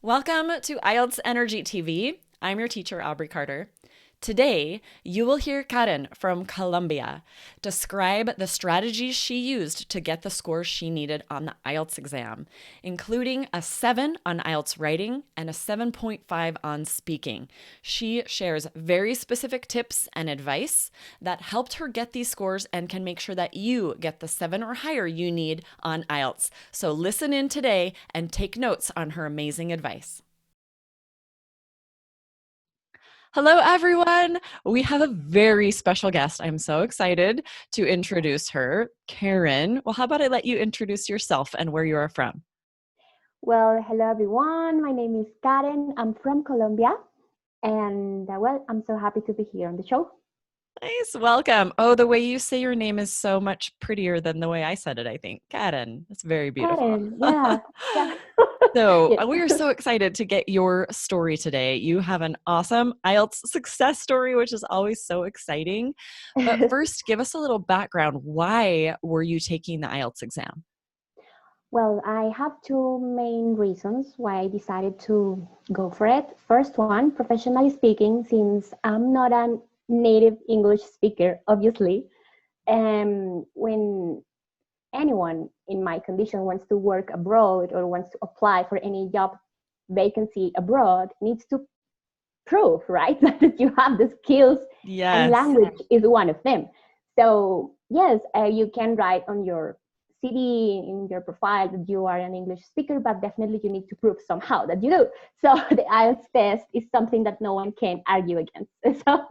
Welcome to IELTS Energy TV. I'm your teacher, Aubrey Carter. Today, you will hear Karen from Colombia describe the strategies she used to get the scores she needed on the IELTS exam, including a 7 on IELTS writing and a 7.5 on speaking. She shares very specific tips and advice that helped her get these scores and can make sure that you get the 7 or higher you need on IELTS. So listen in today and take notes on her amazing advice. Hello, everyone. We have a very special guest. I'm so excited to introduce her, Karen. Well, how about I let you introduce yourself and where you are from? Well, hello everyone. My name is Karen. I'm from Colombia. And I'm so happy to be here on the show. Nice. Welcome. Oh, the way you say your name is so much prettier than the way I said it, I think. Karen. That's very beautiful. Karen, yeah. Yeah. So Yes. we are so excited to get your story today. You have an awesome IELTS success story, which is always so exciting. But first, give us a little background. Why were you taking the IELTS exam? Well, I have two main reasons why I decided to go for it. First one, professionally speaking, since I'm not a native English speaker, obviously, when anyone in my condition wants to work abroad or wants to apply for any job vacancy abroad needs to prove, right, that you have the skills, and Yes. language is one of them. So yes, you can write on your CV, in your profile, that you are an English speaker, but definitely you need to prove somehow that you do. So the IELTS test is something that no one can argue against. So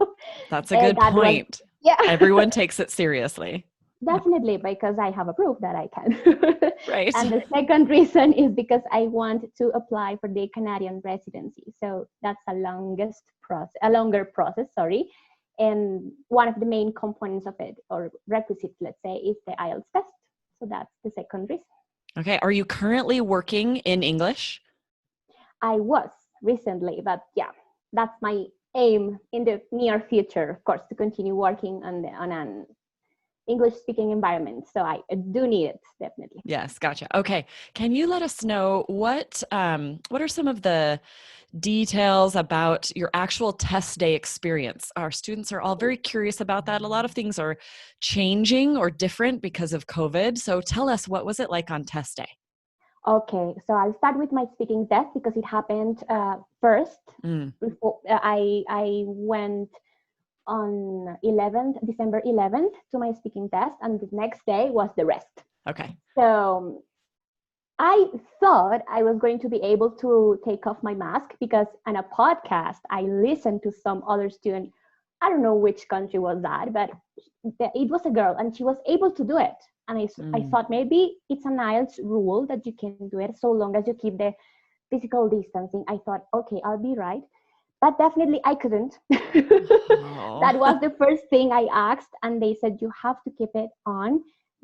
That's a good that was, point. yeah. Everyone takes it seriously. Definitely, because I have a proof that I can. Right. And the second reason is because I want to apply for the Canadian residency. So that's a longer process, sorry. And one of the main components of it, or requisites, let's say, is the IELTS test. So that's the second reason. Okay. Are you currently working in English? I was recently, but yeah, that's my aim in the near future, of course, to continue working on an English speaking environment. So I do need it, definitely. Yes, gotcha. Okay. Can you let us know what are some of the details about your actual test day experience? Our students are all very curious about that. A lot of things are changing or different because of COVID. So tell us, what was it like on test day? Okay, so I'll start with my speaking test because it happened first. Before I went on December 11th to my speaking test, and the next day was the rest. Okay. So I thought I was going to be able to take off my mask because on a podcast I listened to some other student. I don't know which country was that, but it was a girl and she was able to do it. And I thought maybe it's an IELTS rule that you can do it so long as you keep the physical distancing. I thought, okay, I'll be right. But definitely I couldn't. Oh. That was the first thing I asked. And they said, you have to keep it on.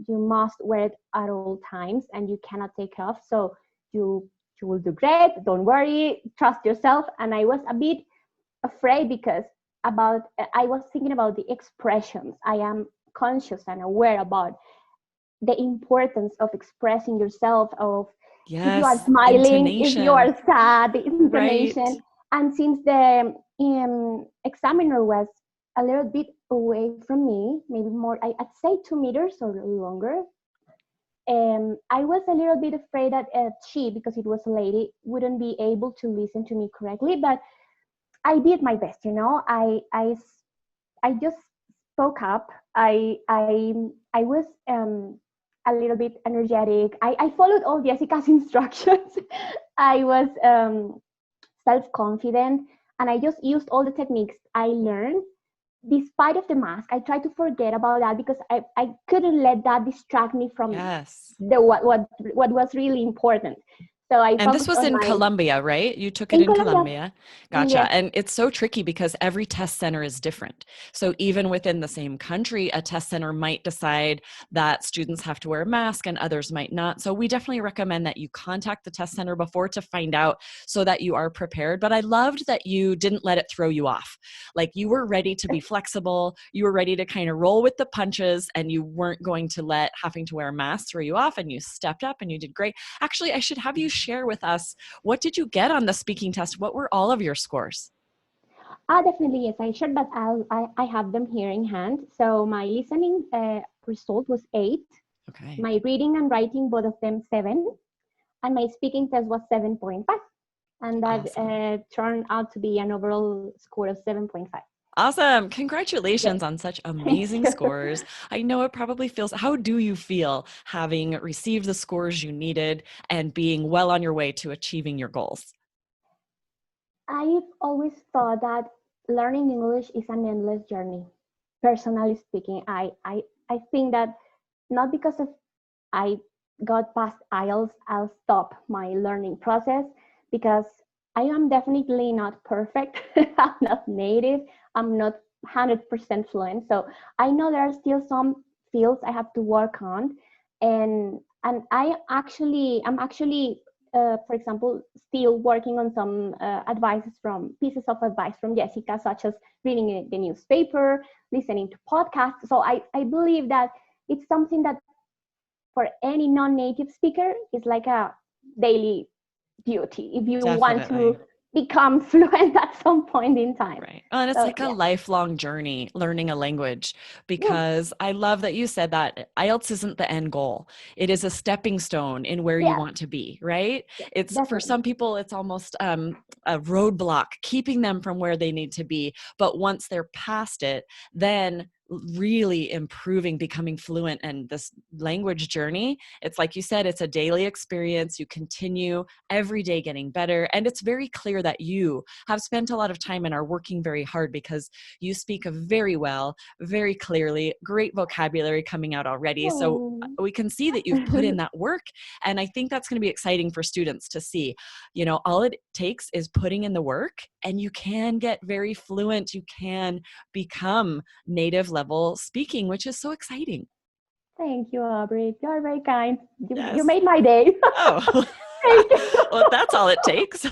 You must wear it at all times and you cannot take it off. So you will do great. Don't worry. Trust yourself. And I was a bit afraid because I was thinking about the expressions. I am conscious and aware about the importance of expressing yourself, of if you are smiling, if you are sad, the intonation. Right. And since the examiner was a little bit away from me, maybe more, I'd say 2 meters or longer, I was a little bit afraid that she, because it was a lady, wouldn't be able to listen to me correctly. But I did my best, I just spoke up. I was a little bit energetic. I followed all Jessica's instructions. I was self-confident, and I just used all the techniques I learned. Despite of the mask, I tried to forget about that because I couldn't let that distract me from what was really important. So And this was in Colombia, right? You took it in Colombia. Gotcha. Yes. And it's so tricky because every test center is different. So even within the same country, a test center might decide that students have to wear a mask and others might not. So we definitely recommend that you contact the test center before to find out so that you are prepared. But I loved that you didn't let it throw you off. Like you were ready to be flexible. You were ready to kind of roll with the punches and you weren't going to let having to wear a mask throw you off, and you stepped up and you did great. Actually, I should have you share with us, what did you get on the speaking test? What were all of your scores? Definitely, yes, I shared, but I have them here in hand. So my listening result was 8. Okay. My reading and writing, both of them 7. And my speaking test was 7.5. And that Awesome. turned out to be an overall score of 7.5. Awesome. Yes, Congratulations on such thank amazing you. scores. I know it probably feels, how do you feel having received the scores you needed and being well on your way to achieving your goals? I've always thought that learning English is an endless journey. Personally speaking, I think that not because of I got past IELTS, I'll stop my learning process, because I am definitely not perfect. I'm not native. I'm not 100% fluent. So I know there are still some fields I have to work on, and I'm actually for example, still working on some pieces of advice from Jessica, such as reading the newspaper, listening to podcasts. So I believe that it's something that for any non-native speaker is like a daily duty if you want to Definitely. become fluent at some point in time. Right. Well, and it's So like a yeah, lifelong journey learning a language, yeah, because I love that you said that IELTS isn't the end goal. It is a stepping stone in where you yeah, want to be, right? yeah, It's for definitely. some people, it's almost a roadblock keeping them from where they need to be. But once they're past it, then really improving, becoming fluent, and this language journey, it's like you said, it's a daily experience. You continue every day getting better. And it's very clear that you have spent a lot of time and are working very hard, because you speak very well, very clearly, great vocabulary coming out already. So Oh. we can see that you've put in that work. And I think that's going to be exciting for students to see. You know, all it takes is putting in the work, and you can get very fluent. You can become native level speaking, which is so exciting. Thank you, Aubrey. You're very kind. You Yes. made my day. Oh, Thank you. well, that's all it takes.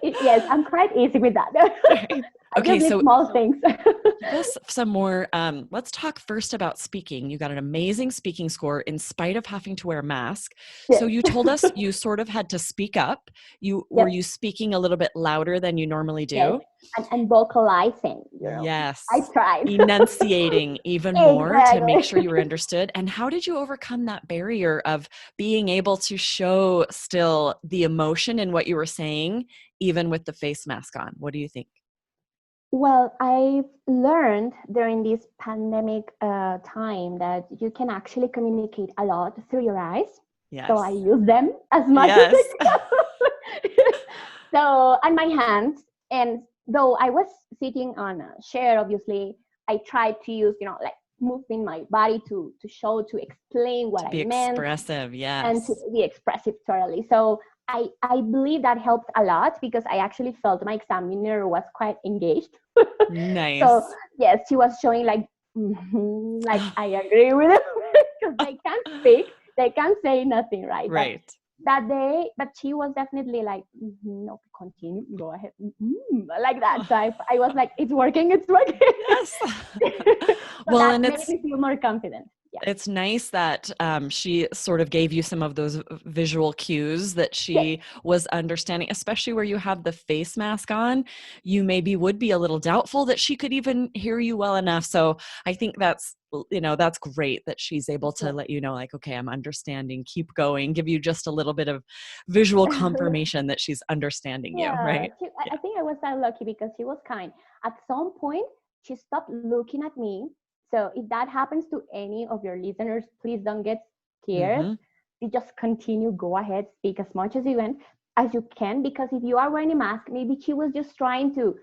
Yes, I'm quite easy with that. Right. I Okay, just need so small things. give us some more. Let's talk first about speaking. You got an amazing speaking score in spite of having to wear a mask. So Yes. you told us you sort of had to speak up. Were Yep. you speaking a little bit louder than you normally Yes. do? And vocalizing, I Yes. tried. Enunciating even more to make Exactly. sure you were understood. And how did you overcome that barrier of being able to show still the emotion in what you were saying, even with the face mask on? What do you think? Well, I've learned during this pandemic time that you can actually communicate a lot through your eyes. So I Yes. use them as much as I Yes. can. So, and my hands. And though I was sitting on a chair, obviously, I tried to use, like moving my body to show, to explain what To I be meant expressive. and to Yes. be expressive totally. So I believe that helped a lot, because I actually felt my examiner was quite engaged. So Nice. yes, she was showing like, like I agree with it, because they can't speak, they can't say nothing, right? But Right. that day, but she was definitely like, no, continue, go ahead, like that. So I was like, it's working, it's working. Yes. So Well, that and made me feel more confident. Yeah. it's nice that she sort of gave you some of those visual cues that Yes. she was understanding, especially where you have the face mask on. You maybe would be a little doubtful that she could even hear you well enough. So I think that's great that she's able to Yes. let you know, like, okay, I'm understanding, keep going, give you just a little bit of visual confirmation that she's understanding you, Yeah, right? I think I was that lucky because she was kind. At some point, she stopped looking at me. So if that happens to any of your listeners, please don't get scared. Mm-hmm. You just continue, go ahead, speak as much as you can, because if you are wearing a mask, maybe she was just trying to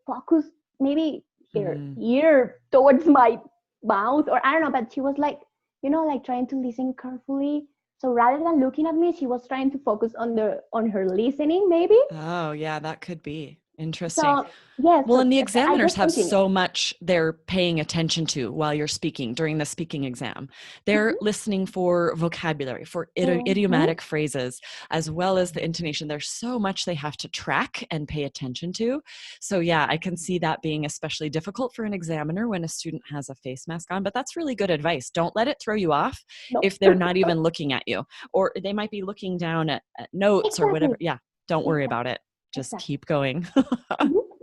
focus maybe her Mm. ear towards my mouth, or I don't know, but she was like, like trying to listen carefully. So rather than looking at me, she was trying to focus on her listening, maybe. Oh, yeah, that could be. Interesting. So yes, Well, so and the I examiners just have continue. so much they're paying attention to while you're speaking during the speaking exam. They're listening for vocabulary, for Mhm. idiomatic phrases, as well as the intonation. There's so much they have to track and pay attention to. So, yeah, I can see that being especially difficult for an examiner when a student has a face mask on. But that's really good advice. Don't let it throw you off No, if they're not even looking at you, or they might be looking down at notes or exactly, whatever. Yeah, don't worry exactly, about it. Just exactly. keep going.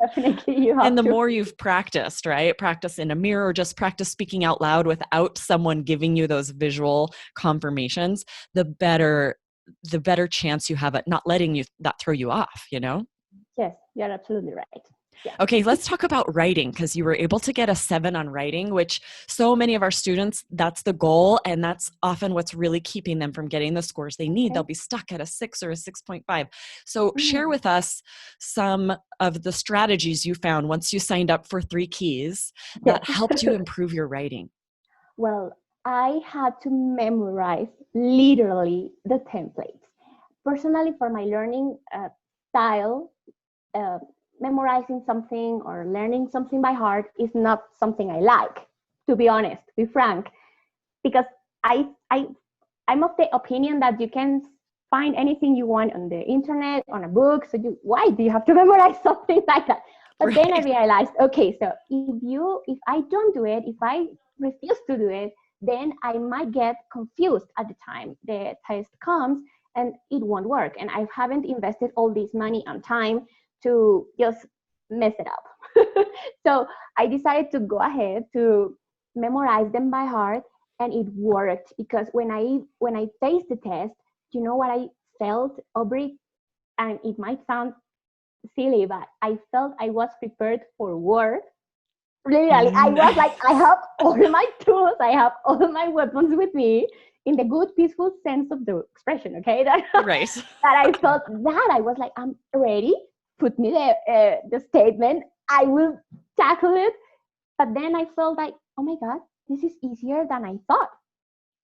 Definitely, you And have the to. more you've practiced, right? Practice in a mirror or just practice speaking out loud without someone giving you those visual confirmations, the better chance you have at not letting you that throw you off, you know? Yes, you're absolutely right. Yeah. Okay, let's talk about writing because you were able to get a 7 on writing, which so many of our students, that's the goal. And that's often what's really keeping them from getting the scores they need. Okay. They'll be stuck at a 6 or a 6.5. So, share Mm. with us some of the strategies you found once you signed up for 3 keys Yes. that helped you improve your writing. Well, I had to memorize literally the templates. Personally, for my learning style, uh, memorizing something or learning something by heart is not something I like, to be honest, to be frank, because I, I, I'm of the opinion that you can find anything you want on the internet, on a book. So why do you have to memorize something like that? But then I Right. realized, okay, so if I don't do it, if I refuse to do it, then I might get confused at the time the test comes and it won't work. And I haven't invested all this money and time to just mess it up. So I decided to go ahead to memorize them by heart, and it worked because when I faced the test, you know what I felt, Aubrey, and it might sound silly, but I felt I was prepared for war. Literally, I was like, I have all my tools, I have all my weapons with me, in the good, peaceful sense of the expression. Okay, that Right. I felt that I was like, I'm ready. Put me the statement. I will tackle it. But then I felt like, oh my God, this is easier than I thought.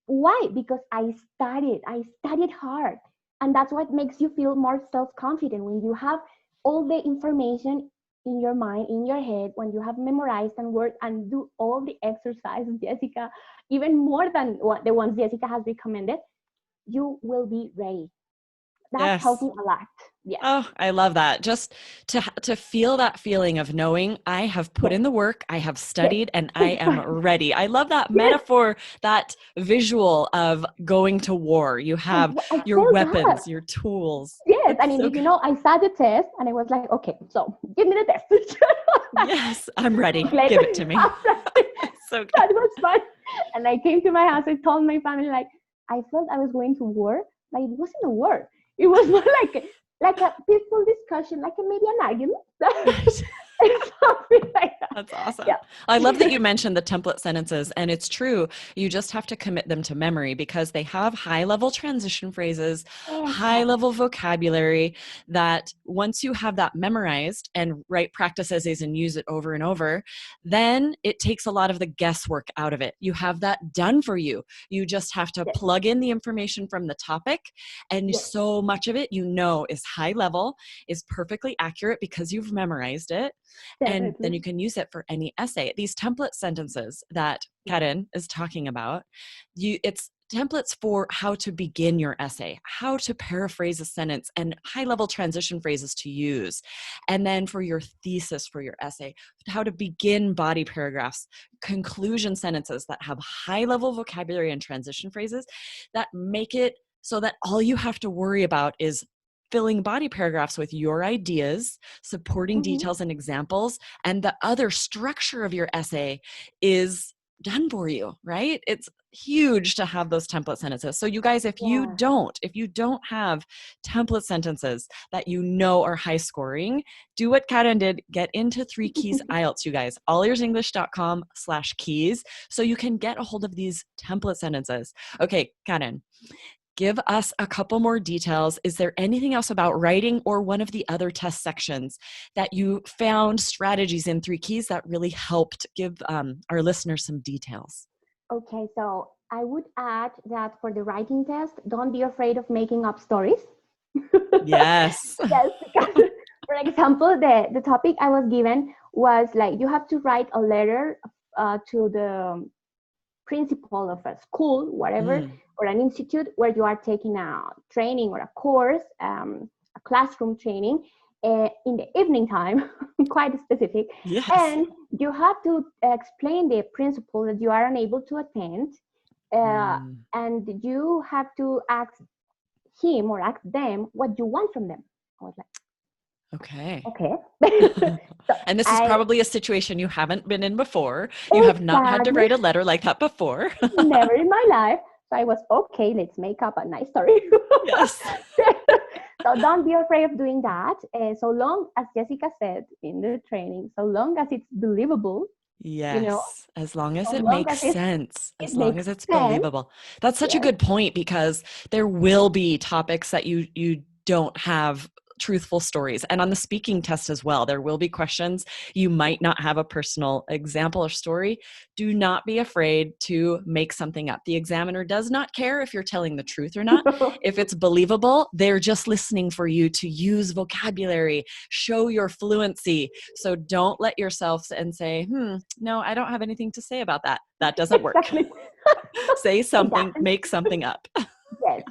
Why? Because I studied hard. And that's what makes you feel more self-confident when you have all the information in your mind, in your head, when you have memorized and worked and do all the exercises, Jessica, even more than the ones Jessica has recommended, you will be ready. That helped Yes. me a lot. Yes. Oh, I love that. Just to feel that feeling of knowing I have put Yes. in the work, I have Yes. studied, and I am Exactly. ready. I love that Yes. metaphor, that visual of going to war. You have I your felt that. weapons, your tools. Yes. That's And so you good. know, I sat the test and I was like, okay, so give me the test. Yes, I'm ready. Later, Give it to me. after So that good. was fun. And I came to my house. I told my family, like, I felt I was going to war. Like, it wasn't a war. It was more like a peaceful discussion, like maybe an argument. Right. Something like that. That's awesome. I love that Yeah. you mentioned the template sentences, and it's true. You just have to commit them to memory because they have high level transition phrases, high Exactly. level vocabulary that once you have that memorized and write practice essays and use it over and over, then it takes a lot of the guesswork out of it. You have that done for you. You just have to Yes. plug in the information from the topic, and Yes. so much of it is high level, is perfectly accurate because you've memorized it, and then Definitely. you can use it for any essay. These template sentences that Karen is talking about, it's templates for how to begin your essay, how to paraphrase a sentence, and high level transition phrases to use. And then for your thesis for your essay, how to begin body paragraphs, conclusion sentences that have high level vocabulary and transition phrases that make it so that all you have to worry about is filling body paragraphs with your ideas, supporting Mm-hmm. details and examples, and the other structure of your essay is done for you, right? It's huge to have those template sentences. So you guys, Yeah. if you don't have template sentences that you know are high scoring, do what Karen did, get into 3 Keys IELTS, you guys, allearsenglish.com/keys, so you can get a hold of these template sentences. Okay, Karen, give us a couple more details. Is there anything else about writing or one of the other test sections that you found strategies in 3 Keys that really helped give our listeners some details? Okay, so I would add that for the writing test, don't be afraid of making up stories. Yes. Yes, because For example, the topic I was given was like you have to write a letter to the principal of a school, whatever, or an institute where you are taking a training or a course, a classroom training in the evening time, quite specific. Yes. And you have to explain the principle that you are unable to attend, and you have to ask him or ask them what you want from them. I was like, okay. So And this is probably a situation you haven't been in before. You have not had to exactly. write a letter like that before. Never in my life. So I was okay, let's make up a nice story. Yes. So don't be afraid of doing that. So long as Jessica said in the training, so long as it's believable, Yes. you know, As long as so it long makes as sense, it as long makes as it's sense. believable. That's such a Yes. good point, because there will be topics that you don't have truthful stories. And on the speaking test as well, there will be questions you might not have a personal example or story. Do not be afraid to make something up. The examiner does not care if you're telling the truth or not. If it's believable, they're just listening for you to use vocabulary, show your fluency. So don't let yourself and say, no, I don't have anything to say about that. That doesn't work. Exactly. Say something, make something up. Yes.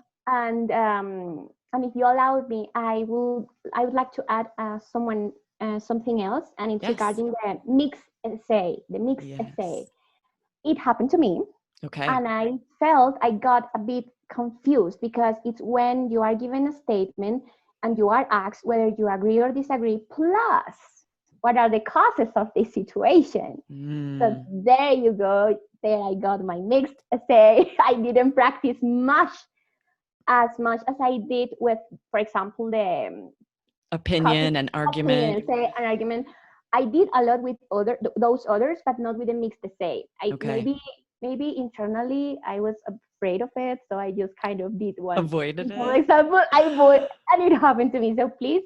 And if you allow me, I would like to add something else, and it's Yes. regarding the mixed essay. The mixed essay. Yes. It happened to me. Okay. And I felt I got a bit confused, because it's when you are given a statement and you are asked whether you agree or disagree, plus what are the causes of this situation. So there you go. There I got my mixed essay. I didn't practice as much as I did with, for example, the opinion and argument. Say an argument. I did a lot with those others, but not with a mixed essay. Maybe internally I was afraid of it, so I just kind of did one. Avoided it. For example, I avoid, and it happened to me. So please,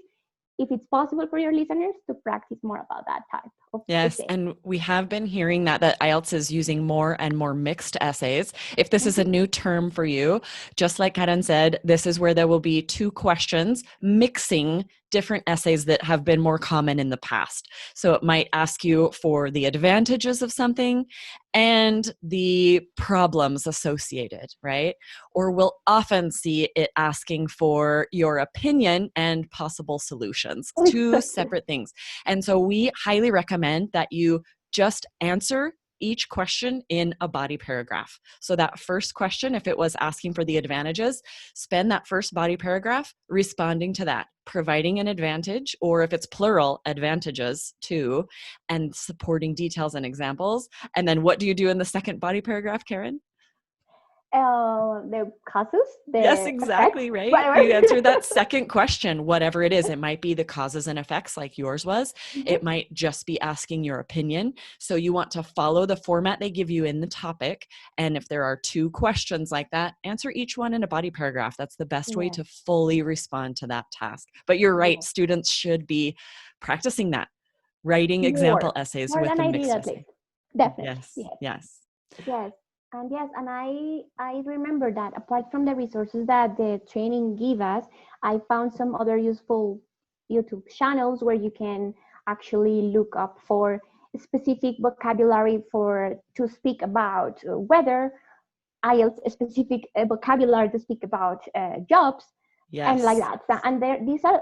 if it's possible for your listeners, to practice more about that type of Yes, essay. and we have been hearing that IELTS is using more and more mixed essays. If this is a new term for you, just like Karen said, this is where there will be two questions mixing different essays that have been more common in the past. So it might ask you for the advantages of something and the problems associated, right? Or we'll often see it asking for your opinion and possible solutions, two separate things. And so we highly recommend that you just answer each question in a body paragraph. So that first question, if it was asking for the advantages, spend that first body paragraph responding to that, providing an advantage, or if it's plural, advantages too, and supporting details and examples. And then what do you do in the second body paragraph, Karen? The causes. Yes, exactly, effects, right? whatever. You answer that second question, whatever it is. It might be the causes and effects like yours was. It might just be asking your opinion. So you want to follow the format they give you in the topic. And if there are two questions like that, answer each one in a body paragraph. That's the best way to fully respond to that task. But you're right, students should be practicing that, writing example essays more with than the I mixed did, at essay. least. Definitely. Yes. And I remember that apart from the resources that the training give us, I found some other useful YouTube channels where you can actually look up for specific vocabulary to speak about weather, IELTS specific vocabulary to speak about jobs, and like that. And these are,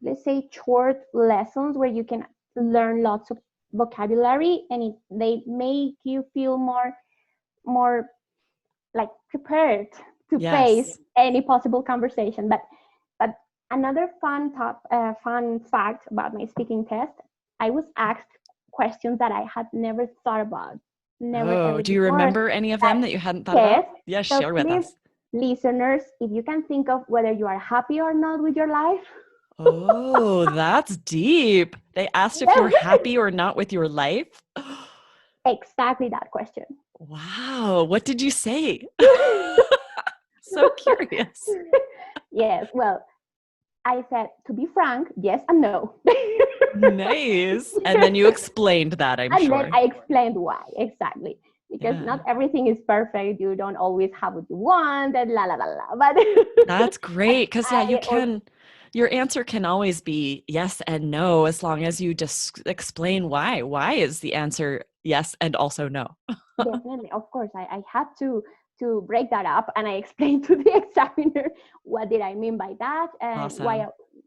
let's say, short lessons where you can learn lots of vocabulary, and they make you feel more like prepared to face any possible conversation. But another fun fact about my speaking test, I was asked questions that I had never thought about. Do you remember any of them that you hadn't thought about? Yes, so share with us. Listeners, if you can think of whether you are happy or not with your life. Oh, that's deep. They asked if you were happy or not with your life. Exactly that question. Wow. What did you say? So curious. Yes. Well, I said, to be frank, yes and no. Nice. And then you explained that, I'm sure. And then I explained why, exactly. Because not everything is perfect. You don't always have what you want, and la la la la. But that's great, because you Your answer can always be yes and no, as long as you just explain why. Why is the answer yes and also no? Definitely, of course, I had to break that up, and I explained to the examiner what did I mean by that, and Awesome.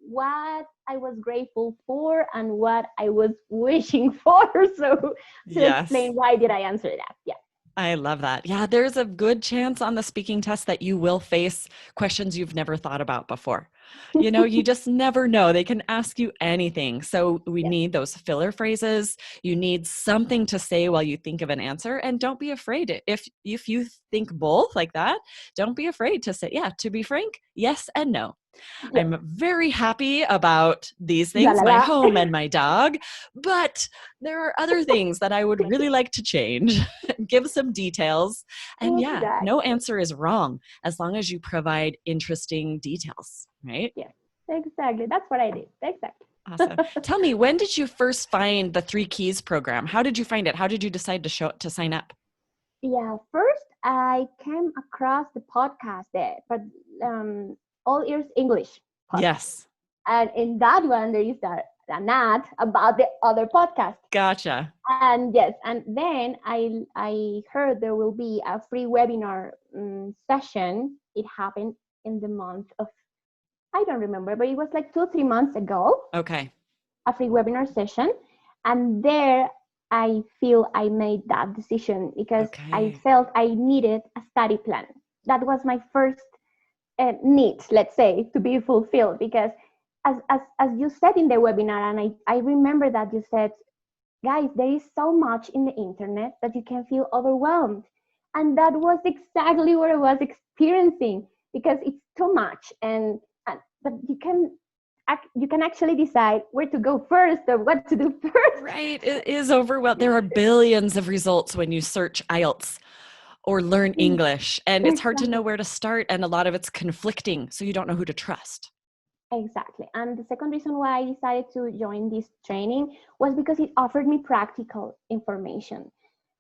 what I was grateful for and what I was wishing for. So to Yes. explain why did I answer that? Yeah. I love that. Yeah, there's a good chance on the speaking test that you will face questions you've never thought about before. You just never know. They can ask you anything. So we Yes. need those filler phrases. You need something to say while you think of an answer. And don't be afraid. If you think both like that, don't be afraid to say, yeah, to be frank, yes and no. Yes. I'm very happy about these La things, la my la. home and my dog, but there are other things that I would really like to change. Give some details. And yeah, no Exactly. answer is wrong as long as you provide interesting details, right? Yes. Exactly. That's what I did. Exactly. Awesome. Tell me, when did you first find the Three Keys program? How did you find it? How did you decide to sign up? Yeah, first I came across the podcast there, but All Ears English podcast. Yes. And in that one, there is an ad about the other podcast. Gotcha. And yes, and then I heard there will be a free webinar session. It happened in the month of, I don't remember, but it was like 2 3 months ago, Okay. a free webinar session. And there I feel I made that decision because I Okay. felt I needed a study plan. That was my first need, let's say, to be fulfilled. Because as you said in the webinar, and I remember that you said, guys, there is so much in the internet that you can feel overwhelmed. And that was exactly what I was experiencing, because it's too much. And but you can actually decide where to go first or what to do first. Right. It is overwhelming. There are billions of results when you search IELTS or learn English, and it's hard to know Exactly. where to start. And a lot of it's conflicting. So you don't know who to trust. Exactly. And the second reason why I decided to join this training was because it offered me practical information,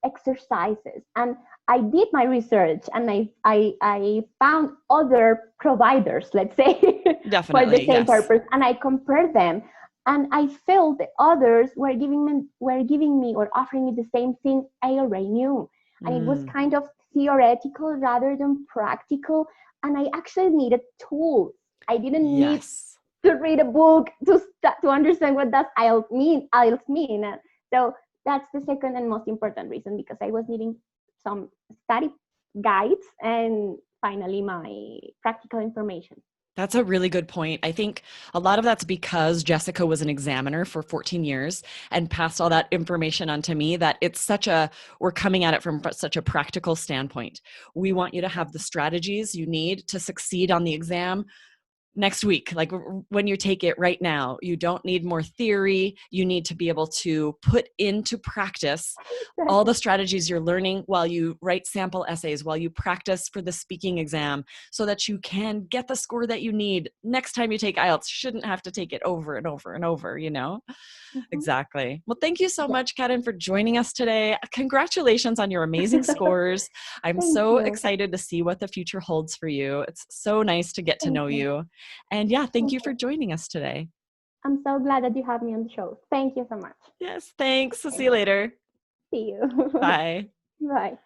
exercises. And I did my research, and I found other providers, let's say, for the Definitely. same Yes. purpose. And I compared them. And I felt the others were giving me or offering me the same thing I already knew. And it was Mm, kind of theoretical rather than practical. And I actually needed tools. I didn't need yes. to read a book to understand what does IELTS mean. IELTS mean. So that's the second and most important reason, because I was needing some study guides and finally my practical information. That's a really good point. I think a lot of that's because Jessica was an examiner for 14 years and passed all that information on to me that we're coming at it from such a practical standpoint. We want you to have the strategies you need to succeed on the exam next week, like when you take it right now. You don't need more theory. You need to be able to put into practice all the Exactly. strategies you're learning while you write sample essays, while you practice for the speaking exam, so that you can get the score that you need next time you take IELTS. You shouldn't have to take it over and over and over. Mm-hmm. Exactly. Well, thank you so Yeah. much, Karen, for joining us today. Congratulations on your amazing scores. I'm Thank so you. excited to see what the future holds for you. It's so nice to get to Thank know you. you. And yeah, thank Thank you for you. joining us today. I'm so glad that you have me on the show. Thank you so much. Yes, thanks. See Okay. you later. See you. Bye. Bye.